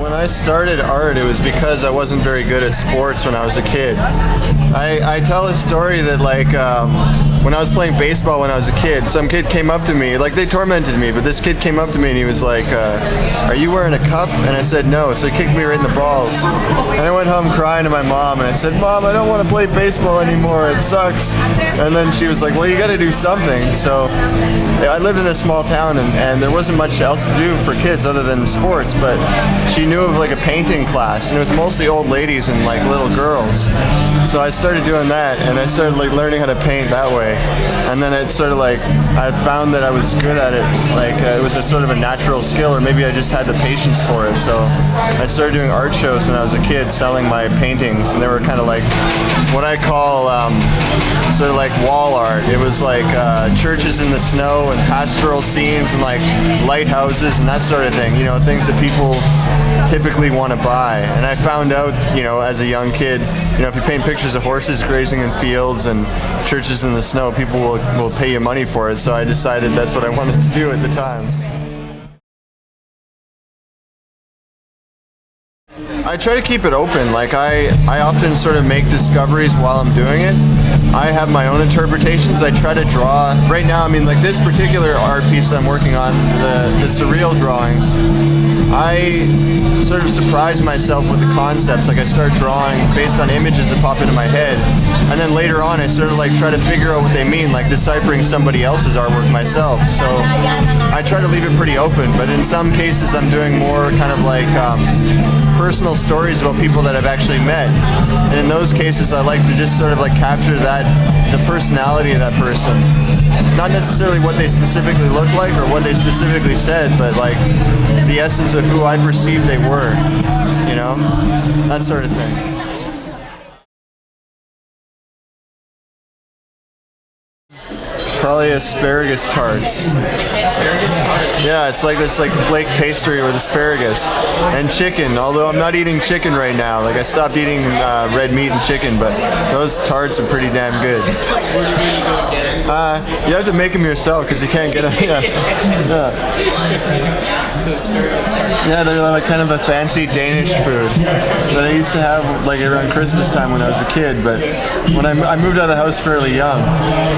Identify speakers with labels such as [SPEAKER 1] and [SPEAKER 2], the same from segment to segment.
[SPEAKER 1] When I started art, it was because I wasn't very good at sports when I was a kid. I tell a story that when I was playing baseball when I was a kid, some kid came up to me, like they tormented me, but this kid came up to me and he was like, are you wearing a cup? And I said no, so he kicked me right in the balls. And I went home crying to my mom and I said, Mom, I don't want to play baseball anymore, it sucks. And then she was like, well, you got to do something. So I lived in a small town and there wasn't much else to do for kids other than sports, but she knew of like a painting class and it was mostly old ladies and like little girls. So I started doing that and I started like learning how to paint that way. And then it sort of like, I found that I was good at it. Like it was a sort of a natural skill, or maybe I just had the patience for it. So I started doing art shows when I was a kid, selling my paintings, and they were kind of like what I call sort of like wall art. It was like churches in the snow and pastoral scenes and like lighthouses and that sort of thing. You know, things that people typically want to buy. And I found out, you know, as a young kid, you know, if you paint pictures of horses grazing in fields and churches in the snow, people will pay you money for it. So I decided that's what I wanted to do at the time. I try to keep it open. Like I often sort of make discoveries while I'm doing it. I have my own interpretations. I try to draw. Right now, I mean, like this particular art piece that I'm working on, the surreal drawings, I sort of surprise myself with the concepts. Like I start drawing based on images that pop into my head, and then later on I sort of like try to figure out what they mean, like deciphering somebody else's artwork myself. So I try to leave it pretty open, but in some cases I'm doing more kind of like personal stories about people that I've actually met. And in those cases I like to just sort of like capture the personality of that person. Not necessarily what they specifically look like or what they specifically said, but like the essence of who I perceived they were, you know? That sort of thing. Probably asparagus tarts. Yeah, it's like this like flake pastry with asparagus and chicken. Although I'm not eating chicken right now. Like I stopped eating red meat and chicken, but those tarts are pretty damn good. You have to make them yourself because you can't get them. Yeah, they're like kind of a fancy Danish food that I used to have like around Christmas time when I was a kid. But when I moved out of the house fairly young,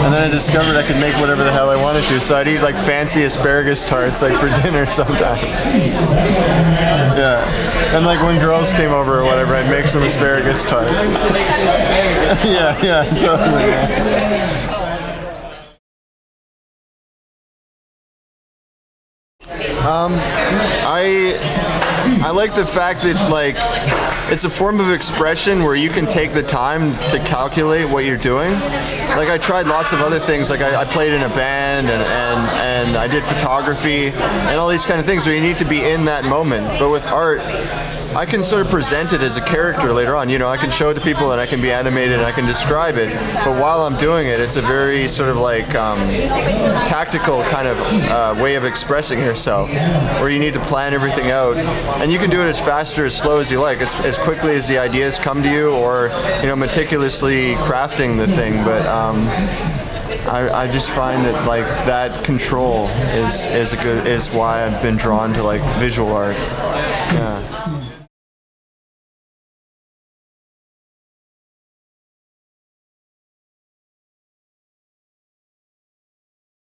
[SPEAKER 1] and then I discovered I could make whatever the hell I wanted to. So I'd eat like fancy asparagus tarts like for dinner sometimes. Yeah, and like when girls came over or whatever, I'd make some asparagus tarts. Yeah, totally. Yeah. I like the fact that like it's a form of expression where you can take the time to calculate what you're doing. Like I tried lots of other things, like I played in a band and I did photography and all these kind of things where you need to be in that moment. But with art, I can sort of present it as a character later on. You know, I can show it to people and I can be animated and I can describe it. But while I'm doing it, it's a very sort of like tactical kind of way of expressing yourself, where you need to plan everything out. And you can do it as fast or as slow as you like, as quickly as the ideas come to you, or you know, meticulously crafting the thing. But I just find that like that control is why I've been drawn to like visual art. Yeah.